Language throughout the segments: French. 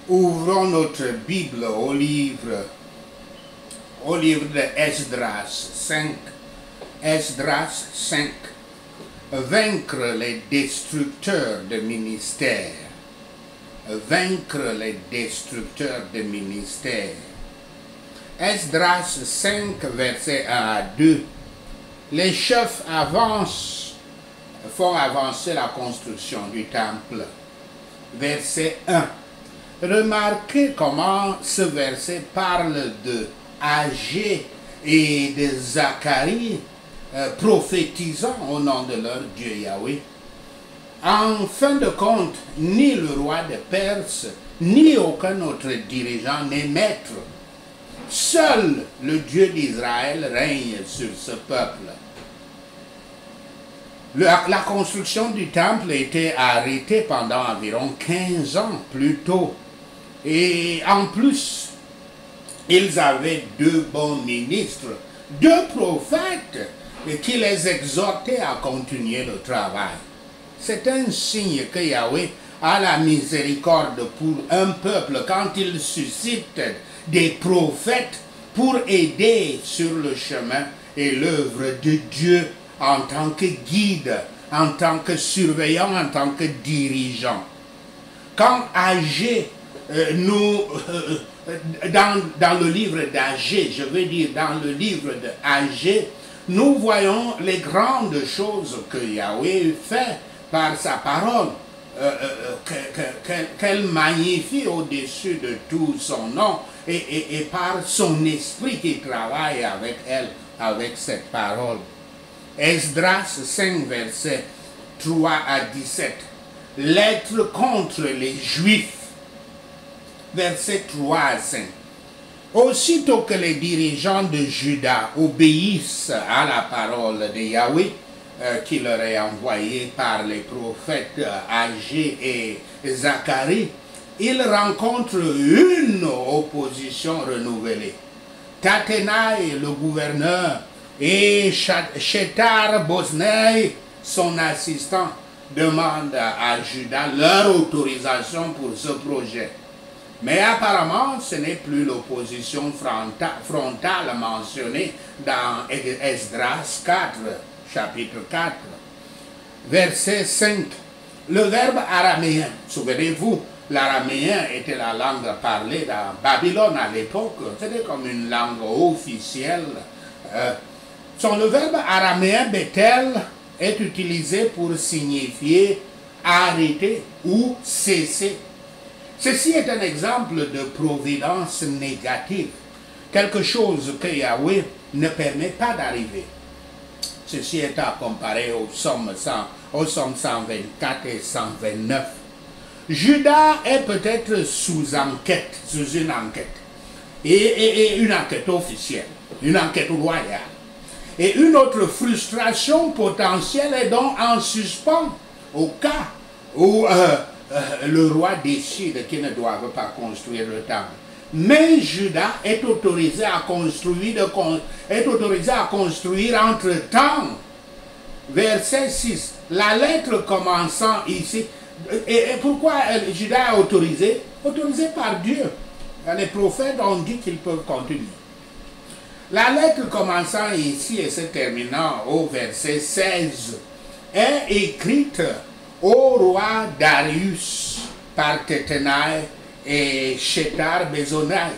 Ouvrons notre Bible au livre de Esdras 5. Esdras 5. Vaincre les destructeurs de ministère. Vaincre les destructeurs de ministère. Esdras 5, versets 1 à 2. Les chefs font avancer la construction du temple. Verset 1. Remarquez comment ce verset parle de Agé et de Zacharie prophétisant au nom de leur Dieu Yahweh. En fin de compte, ni le roi de Perse, ni aucun autre dirigeant n'est maître. Seul le Dieu d'Israël règne sur ce peuple. La construction du temple a été arrêtée pendant environ 15 ans plus tôt. Et en plus, ils avaient deux bons ministres, deux prophètes qui les exhortaient à continuer le travail. C'est un signe que Yahweh a la miséricorde pour un peuple quand il suscite des prophètes pour aider sur le chemin et l'œuvre de Dieu en tant que guide, en tant que surveillant, en tant que dirigeant. Quand Agé dans le livre d'Agé, je veux dire dans le livre de Agé, nous voyons les grandes choses que Yahweh fait par sa parole, qu'elle magnifie au-dessus de tout son nom et par son esprit qui travaille avec elle, avec cette parole. Esdras 5, versets 3 à 17. Lettre contre les Juifs. Versets 3 à 5. Aussitôt que les dirigeants de Juda obéissent à la parole de Yahweh, qui leur est envoyée par les prophètes Agé et Zacharie, ils rencontrent une opposition renouvelée. Tathénaï, le gouverneur, et Shethar-Boznai, son assistant, demandent à Juda leur autorisation pour ce projet. Mais apparemment, ce n'est plus l'opposition frontale mentionnée dans Esdras 4, chapitre 4, verset 5. Le verbe araméen, souvenez-vous, l'araméen était la langue parlée dans Babylone à l'époque, c'était comme une langue officielle. Le verbe araméen Bethel est utilisé pour signifier arrêter ou cesser. Ceci est un exemple de providence négative, quelque chose que Yahweh ne permet pas d'arriver. Ceci est à comparer au Psaume 124 et 129. Juda est peut-être sous une enquête, et une enquête officielle, une enquête royale. Et une autre frustration potentielle est donc en suspens au cas où le roi décide qu'il ne doit pas construire le temple. Mais Juda est autorisé à construire entre-temps. Verset 6. La lettre commençant ici. Et pourquoi Juda est autorisé? Autorisé par Dieu. Les prophètes ont dit qu'ils peuvent continuer. La lettre commençant ici et se terminant au verset 16 est écrite au roi Darius par Tathénaï et Shethar-Boznai.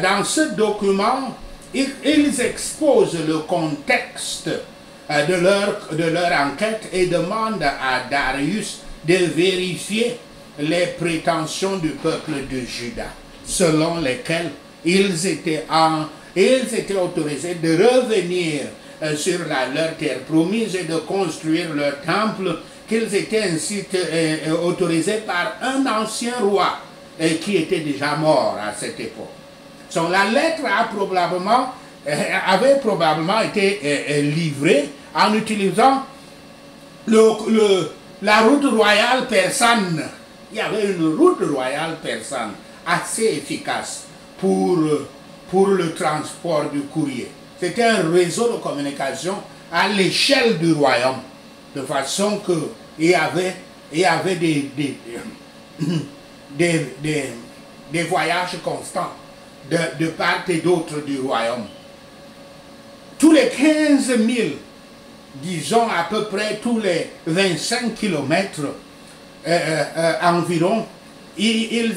Dans ce document, ils exposent le contexte de leur enquête et demandent à Darius de vérifier les prétentions du peuple de Juda, selon lesquelles ils étaient autorisés de revenir sur leur terre promise et de construire leur temple, qu'ils étaient ainsi autorisés par un ancien roi qui était déjà mort à cette époque. La lettre avait probablement été livrée en utilisant la route royale persane. Il y avait une route royale persane assez efficace pour le transport du courrier. C'était un réseau de communication à l'échelle du royaume, de façon qu'il y avait des voyages constants de part et d'autre du royaume. Tous les 15 000, disons à peu près tous les 25 kilomètres environ, il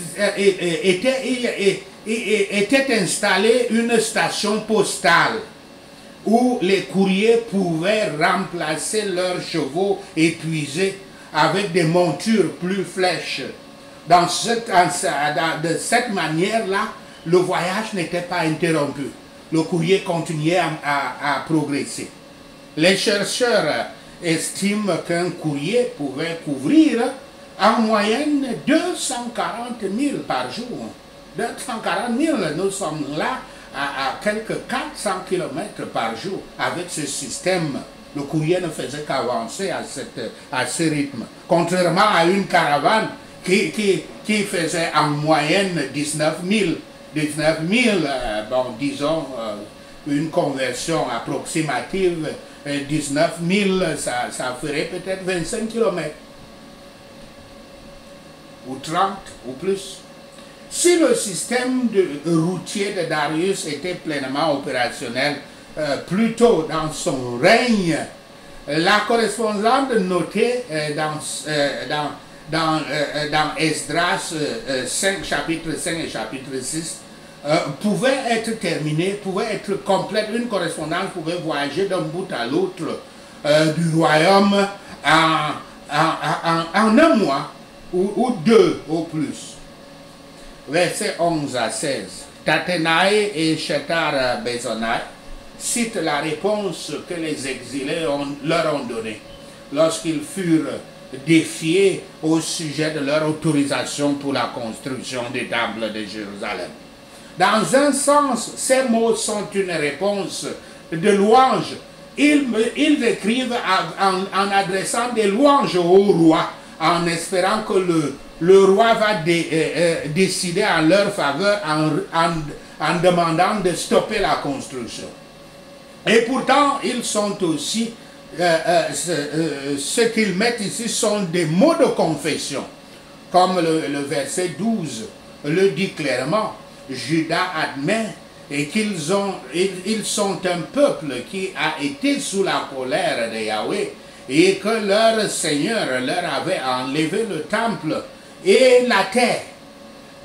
était installé une station postale où les courriers pouvaient remplacer leurs chevaux épuisés avec des montures plus flèches. De cette manière-là, le voyage n'était pas interrompu. Le courrier continuait à progresser. Les chercheurs estiment qu'un courrier pouvait couvrir en moyenne 240 000 par jour. 240 000, nous sommes là à quelques 400 km par jour. Avec ce système, le courrier ne faisait qu'avancer à ce rythme. Contrairement à une caravane qui faisait en moyenne 19 000. 19 000, bon, disons, une conversion approximative, 19 000, ça ferait peut-être 25 km. Ou 30, ou plus. Si le système routier de Darius était pleinement opérationnel plus tôt dans son règne, la correspondante notée dans Esdras 5, chapitre 5 et chapitre 6 pouvait être terminée, pouvait être complète. Une correspondance pouvait voyager d'un bout à l'autre du royaume en un mois ou deux au plus. Versets 11 à 16. Tathénaï et Shethar-Bézonai citent la réponse que les exilés leur ont donnée lorsqu'ils furent défiés au sujet de leur autorisation pour la construction du temple de Jérusalem. Dans un sens, ces mots sont une réponse de louange. Ils écrivent en adressant des louanges au roi, en espérant que le roi va décider en leur faveur en demandant de stopper la construction. Et pourtant, ils sont aussi, ce qu'ils mettent ici sont des mots de confession. Comme le verset 12 le dit clairement, Juda admet et qu'ils sont un peuple qui a été sous la colère de Yahweh et que leur Seigneur leur avait enlevé le temple et la terre.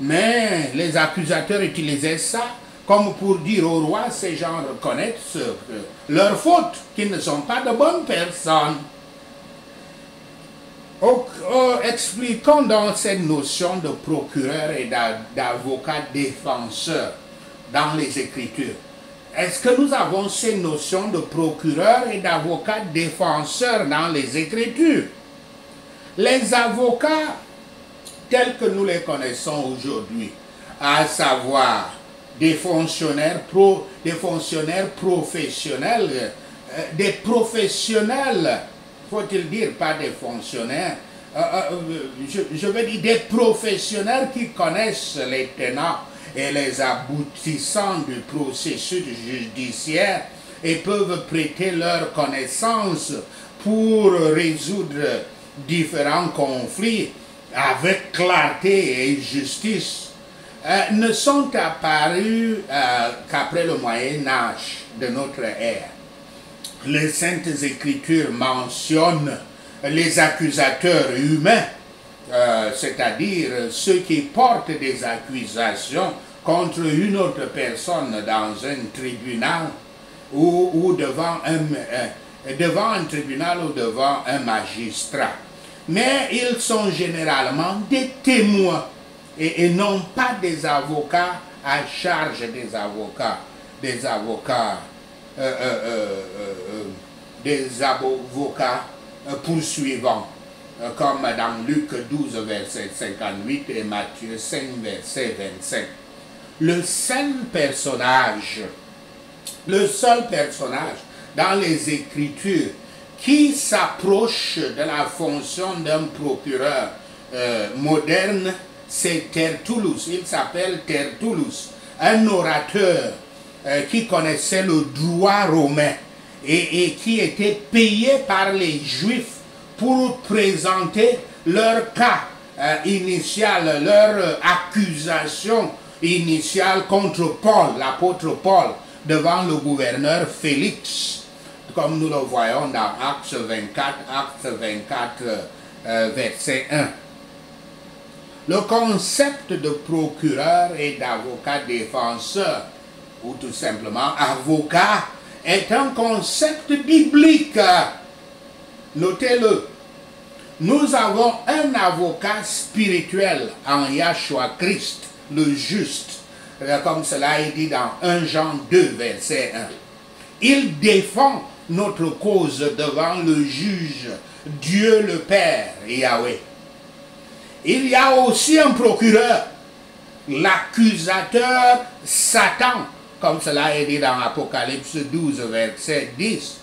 Mais les accusateurs utilisaient ça comme pour dire au roi, ces gens reconnaissent leur faute, qu'ils ne sont pas de bonnes personnes. Expliquons donc cette notion de procureur et d'avocat défenseur dans les Écritures. Est-ce que nous avons ces notions de procureur et d'avocat défenseur dans les Écritures? Les avocats tels que nous les connaissons aujourd'hui, à savoir des fonctionnaires professionnels, des professionnels, faut-il dire, pas des fonctionnaires, je veux dire des professionnels qui connaissent les tenants et les aboutissants du processus judiciaire et peuvent prêter leur connaissance pour résoudre différents conflits avec clarté et justice, ne sont apparus qu'après le Moyen-Âge de notre ère. Les Saintes Écritures mentionnent les accusateurs humains, c'est-à-dire ceux qui portent des accusations contre une autre personne dans un tribunal ou devant un tribunal ou devant un magistrat. Mais ils sont généralement des témoins et non pas des avocats à charge des avocats poursuivants, comme dans Luc 12, verset 58 et Matthieu 5, verset 25. Le seul personnage dans les Écritures qui s'approche de la fonction d'un procureur moderne, c'est Tertullus. Il s'appelle Tertullus, un orateur qui connaissait le droit romain et qui était payé par les Juifs pour présenter leur cas initiale, leur accusation initiale contre Paul, l'apôtre Paul, devant le gouverneur Félix, comme nous le voyons dans Actes 24, verset 1. Le concept de procureur et d'avocat défenseur, ou tout simplement avocat, est un concept biblique. Notez-le. Nous avons un avocat spirituel en Yahshua Christ, le juste, comme cela est dit dans 1 Jean 2, verset 1. Il défend notre cause devant le juge, Dieu le Père, Yahweh. Il y a aussi un procureur, l'accusateur Satan, comme cela est dit dans Apocalypse 12, verset 10.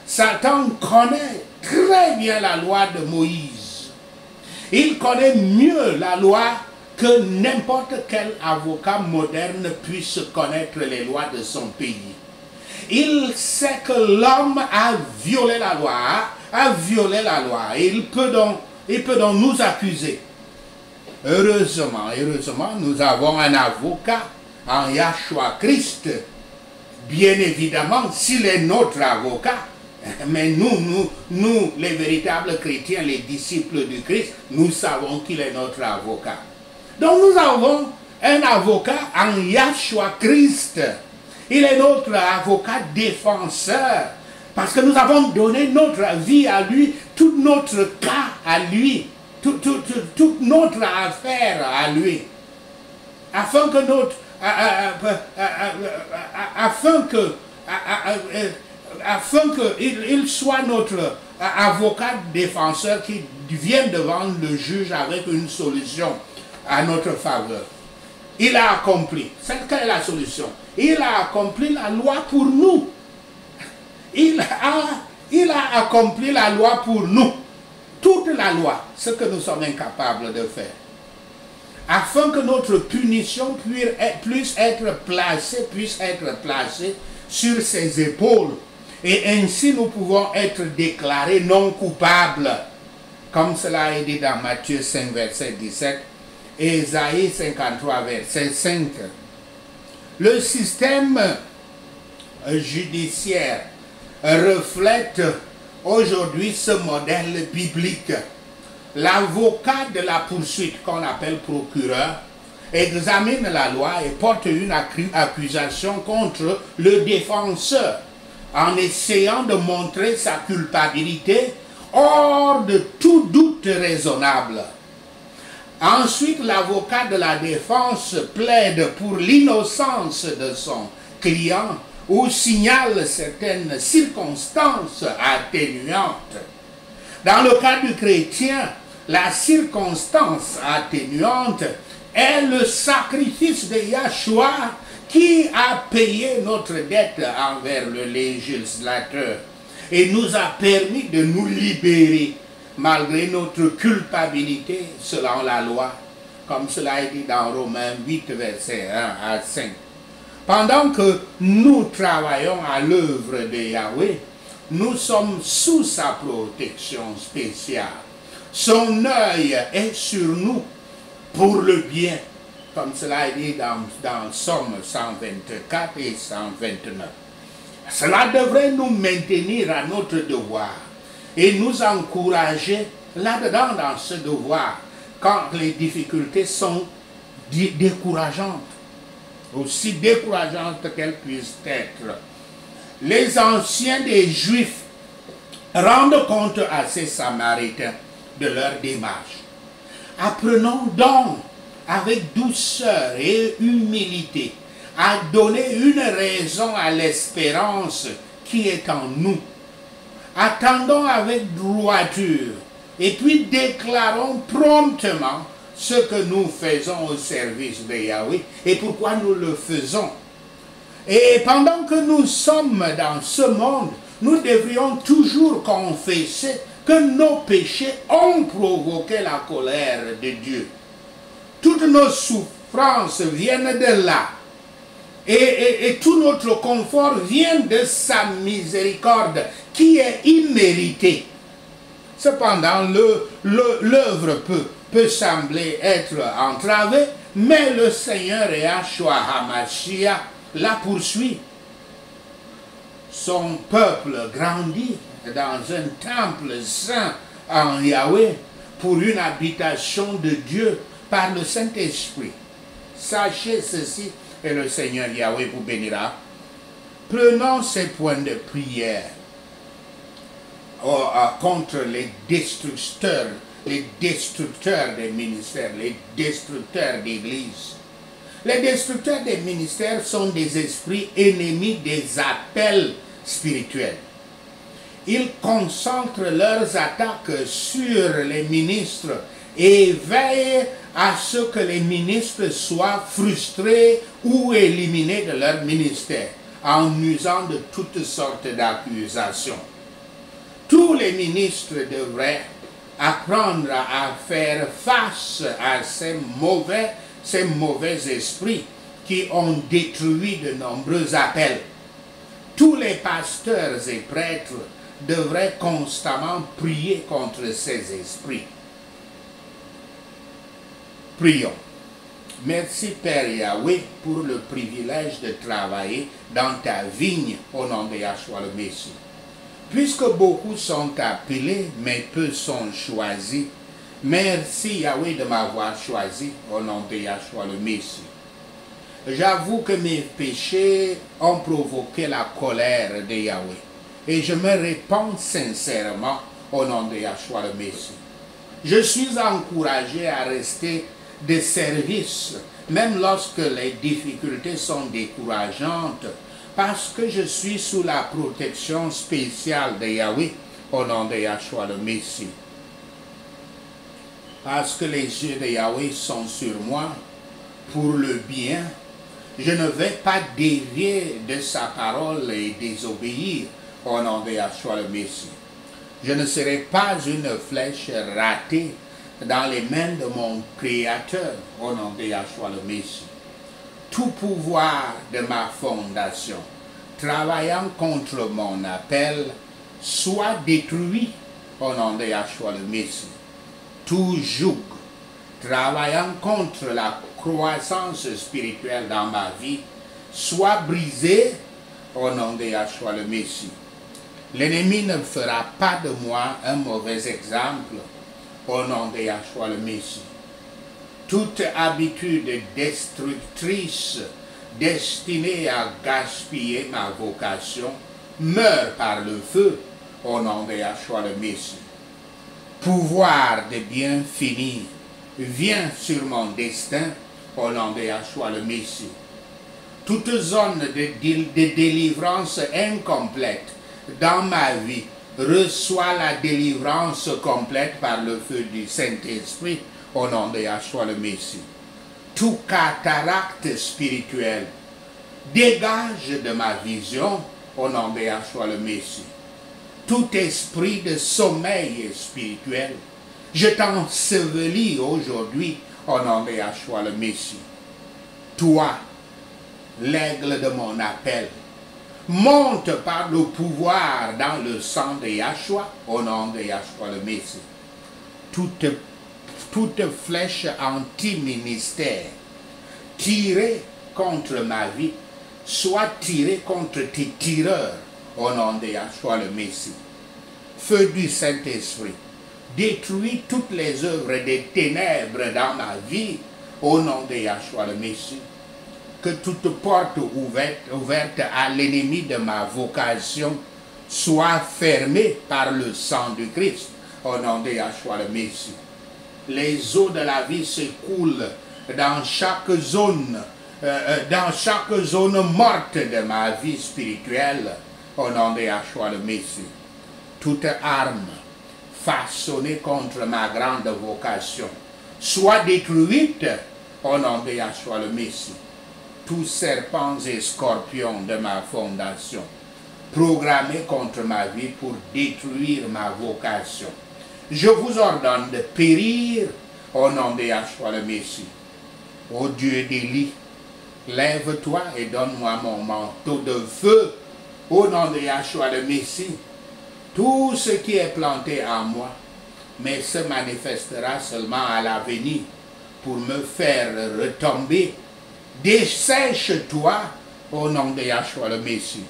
Satan connaît très bien la loi de Moïse. Il connaît mieux la loi que n'importe quel avocat moderne puisse connaître les lois de son pays. Il sait que l'homme a violé la loi, et il peut donc nous accuser. Heureusement, nous avons un avocat en Yahshua Christ. Bien évidemment, s'il est notre avocat, mais nous, les véritables chrétiens, les disciples du Christ, nous savons qu'il est notre avocat. Donc nous avons un avocat en Yahshua Christ. Il est notre avocat défenseur, parce que nous avons donné notre vie à lui, tout notre cas à lui, toute notre affaire à lui, afin qu'il soit notre avocat défenseur qui vienne devant le juge avec une solution à notre faveur. Il a accompli. Quelle est la solution? Il a accompli la loi pour nous. Il a accompli la loi pour nous. Toute la loi, ce que nous sommes incapables de faire. Afin que notre punition puisse être placée sur ses épaules. Et ainsi nous pouvons être déclarés non coupables. Comme cela est dit dans Matthieu 5, verset 17. Et Ésaïe 53, verset 5. Le système judiciaire reflète aujourd'hui ce modèle biblique. L'avocat de la poursuite, qu'on appelle procureur, examine la loi et porte une accusation contre le défenseur en essayant de montrer sa culpabilité hors de tout doute raisonnable. Ensuite, l'avocat de la défense plaide pour l'innocence de son client ou signale certaines circonstances atténuantes. Dans le cas du chrétien, la circonstance atténuante est le sacrifice de Yahshua qui a payé notre dette envers le législateur et nous a permis de nous libérer malgré notre culpabilité selon la loi, comme cela est dit dans Romains 8, versets 1 à 5. Pendant que nous travaillons à l'œuvre de Yahweh, nous sommes sous sa protection spéciale. Son œil est sur nous pour le bien, comme cela est dit dans Somme 124 et 129. Cela devrait nous maintenir à notre devoir et nous encourager là-dedans dans ce devoir quand les difficultés sont décourageantes, aussi décourageantes qu'elles puissent être. Les anciens des Juifs rendent compte à ces Samaritains de leur démarche. Apprenons donc avec douceur et humilité à donner une raison à l'espérance qui est en nous. Attendons avec droiture et puis déclarons promptement ce que nous faisons au service de Yahweh et pourquoi nous le faisons. Et pendant que nous sommes dans ce monde, nous devrions toujours confesser que nos péchés ont provoqué la colère de Dieu. Toutes nos souffrances viennent de là. Et tout notre confort vient de sa miséricorde qui est imméritée. Cependant, l'œuvre peut peut sembler être entravée, mais le Seigneur Yahshua HaMashiach la poursuit. Son peuple grandit dans un temple saint en Yahweh pour une habitation de Dieu par le Saint-Esprit. Sachez ceci, et le Seigneur Yahweh vous bénira. Prenons ces points de prière contre les destructeurs des ministères, les destructeurs d'église. Les destructeurs des ministères sont des esprits ennemis des appels spirituels. Ils concentrent leurs attaques sur les ministres et veillent à ce que les ministres soient frustrés ou éliminés de leur ministère en usant de toutes sortes d'accusations. Tous les ministres devraient apprendre à faire face à ces mauvais esprits qui ont détruit de nombreux appels. Tous les pasteurs et prêtres devraient constamment prier contre ces esprits. Prions. Merci Père Yahweh pour le privilège de travailler dans ta vigne au nom de Yahshua le Messie. Puisque beaucoup sont appelés, mais peu sont choisis, merci Yahweh de m'avoir choisi au nom de Yahshua le Messie. J'avoue que mes péchés ont provoqué la colère de Yahweh et je me répands sincèrement au nom de Yahshua le Messie. Je suis encouragé à rester de service, même lorsque les difficultés sont décourageantes, parce que je suis sous la protection spéciale de Yahweh au nom de Yahshua le Messie. Parce que les yeux de Yahweh sont sur moi pour le bien, je ne vais pas dévier de sa parole et désobéir au nom de Yahshua le Messie. Je ne serai pas une flèche ratée dans les mains de mon Créateur au nom de Yahshua le Messie. Tout pouvoir de ma fondation travaillant contre mon appel soit détruit au nom de Yahshua le Messie. Tout joug travaillant contre la croissance spirituelle dans ma vie soit brisé au nom de Yahshua le Messie. L'ennemi ne fera pas de moi un mauvais exemple au nom de Yahshua le Messie. Toute habitude destructrice destinée à gaspiller ma vocation meurt par le feu au nom de Yahshua le Messie. Pouvoir de bien finir vient sur mon destin au nom de Yahshua le Messie. Toute zone de délivrance incomplète dans ma vie reçoit la délivrance complète par le feu du Saint-Esprit au nom de Yahshua le Messie. Tout cataracte spirituel dégage de ma vision au nom de Yahshua le Messie. Tout esprit de sommeil spirituel, je t'ensevelis aujourd'hui au nom de Yahshua le Messie. Toi, l'aigle de mon appel, monte par le pouvoir dans le sang de Yahshua au nom de Yahshua le Messie. Toute flèche anti-ministère tirée contre ma vie soit tirée contre tes tireurs au nom de Yahshua le Messie. Feu du Saint-Esprit, détruis toutes les œuvres des ténèbres dans ma vie au nom de Yahshua le Messie. Que toute porte ouverte à l'ennemi de ma vocation soit fermée par le sang du Christ au nom de Yahshua le Messie. Les eaux de la vie s'écoulent dans chaque zone morte de ma vie spirituelle au nom de Yahshua le Messie. Toute arme façonnée contre ma grande vocation soit détruite au nom de Yahshua le Messie. Tous serpents et scorpions de ma fondation programmés contre ma vie pour détruire ma vocation, je vous ordonne de périr au nom de Yahshua le Messie. Ô Dieu d'Élie, lève-toi et donne-moi mon manteau de feu au nom de Yahshua le Messie. Tout ce qui est planté en moi mais se manifestera seulement à l'avenir pour me faire retomber. Dessèche-toi au nom de Yahshua le Messie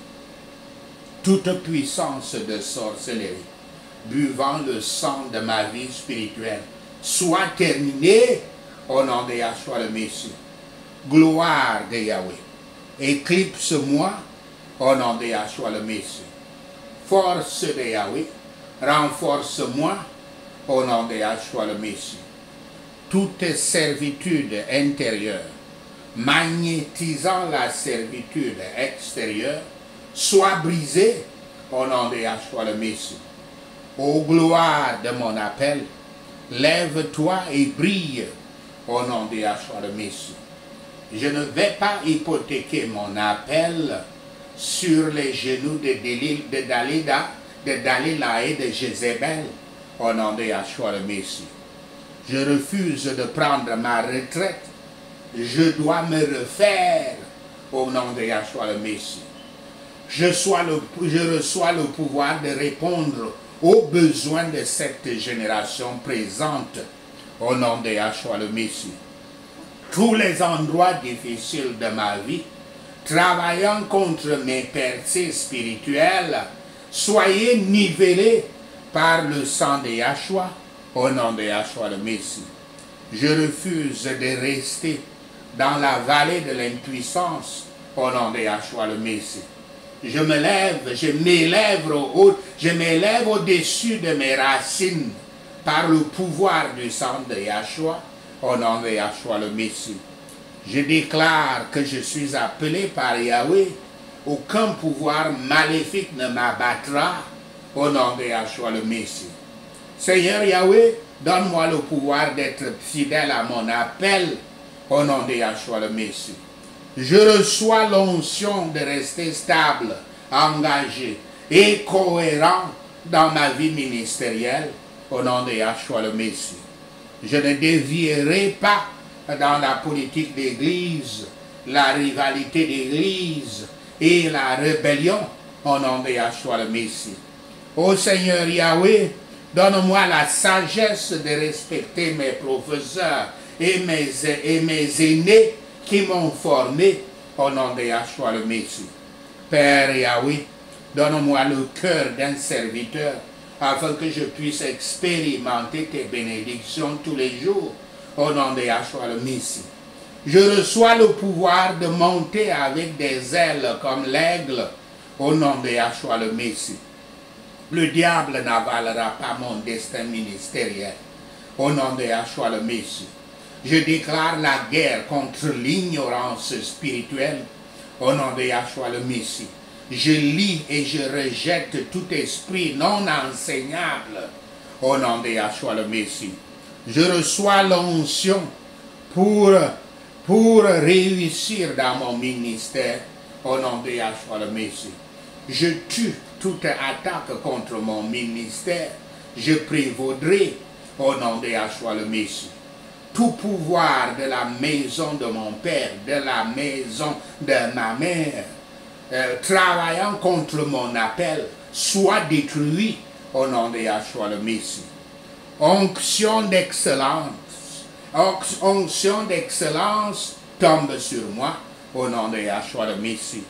toute puissance de sorcellerie, buvant le sang de ma vie spirituelle, soit terminée au nom de Yahshua le Messie. Gloire de Yahweh, éclipse-moi au nom de Yahshua le Messie. Force de Yahweh, renforce-moi au nom de Yahshua le Messie. Toute servitude intérieure, magnétisant la servitude extérieure, soit brisée au nom de Yahshua le Messie. Ô gloire de mon appel, lève-toi et brille au nom de Yahshua le Messie. Je ne vais pas hypothéquer mon appel sur les genoux de Dalila et de Jézabel au nom de Yahshua le Messie. Je refuse de prendre ma retraite. Je dois me refaire au nom de Yahshua le Messie. Je reçois le pouvoir de répondre aux besoins de cette génération présente au nom de Yahshua le Messie. Tous les endroits difficiles de ma vie, travaillant contre mes percées spirituelles, soyez nivelés par le sang de Yahshua au nom de Yahshua le Messie. Je refuse de rester dans la vallée de l'impuissance au nom de Yahshua le Messie. Je m'élève au-dessus de mes racines par le pouvoir du sang de Yahshua au nom de Yahshua le Messie. Je déclare que je suis appelé par Yahweh. Aucun pouvoir maléfique ne m'abattra au nom de Yahshua le Messie. Seigneur Yahweh, donne-moi le pouvoir d'être fidèle à mon appel au nom de Yahshua le Messie. Je reçois l'onction de rester stable, engagé et cohérent dans ma vie ministérielle au nom de Yahshua le Messie. Je ne dévierai pas dans la politique d'église, la rivalité d'église et la rébellion au nom de Yahshua le Messie. Ô Seigneur Yahweh, donne-moi la sagesse de respecter mes professeurs et mes aînés qui m'ont formé au nom de Yahshua le Messie. Père Yahweh, donne-moi le cœur d'un serviteur afin que je puisse expérimenter tes bénédictions tous les jours au nom de Yahshua le Messie. Je reçois le pouvoir de monter avec des ailes comme l'aigle au nom de Yahshua le Messie. Le diable n'avalera pas mon destin ministériel au nom de Yahshua le Messie. Je déclare la guerre contre l'ignorance spirituelle au nom de Yahshua le Messie. Je lis et je rejette tout esprit non enseignable au nom de Yahshua le Messie. Je reçois l'onction pour réussir dans mon ministère au nom de Yahshua le Messie. Je tue toute attaque contre mon ministère. Je prévaudrai au nom de Yahshua le Messie. Tout pouvoir de la maison de mon père, de la maison de ma mère, travaillant contre mon appel, soit détruit au nom de Yahshua le Messie. Onction d'excellence tombe sur moi au nom de Yahshua le Messie.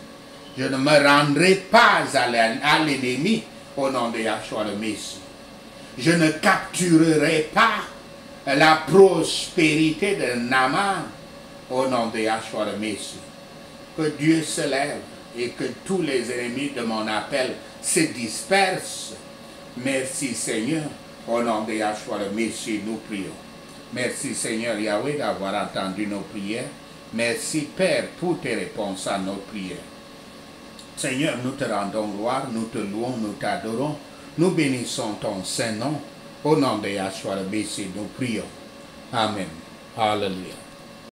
Je ne me rendrai pas à l'ennemi au nom de Yahshua le Messie. Je ne capturerai pas la prospérité de Naaman au nom de Yahshua le Messie. Que Dieu se lève et que tous les ennemis de mon appel se dispersent. Merci Seigneur, au nom de Yahshua le Messie, nous prions. Merci Seigneur Yahweh d'avoir entendu nos prières. Merci Père pour tes réponses à nos prières. Seigneur, nous te rendons gloire, nous te louons, nous t'adorons. Nous bénissons ton Saint-Nom. Au nom de Yahshua le Messie, nous prions. Amen. Alléluia.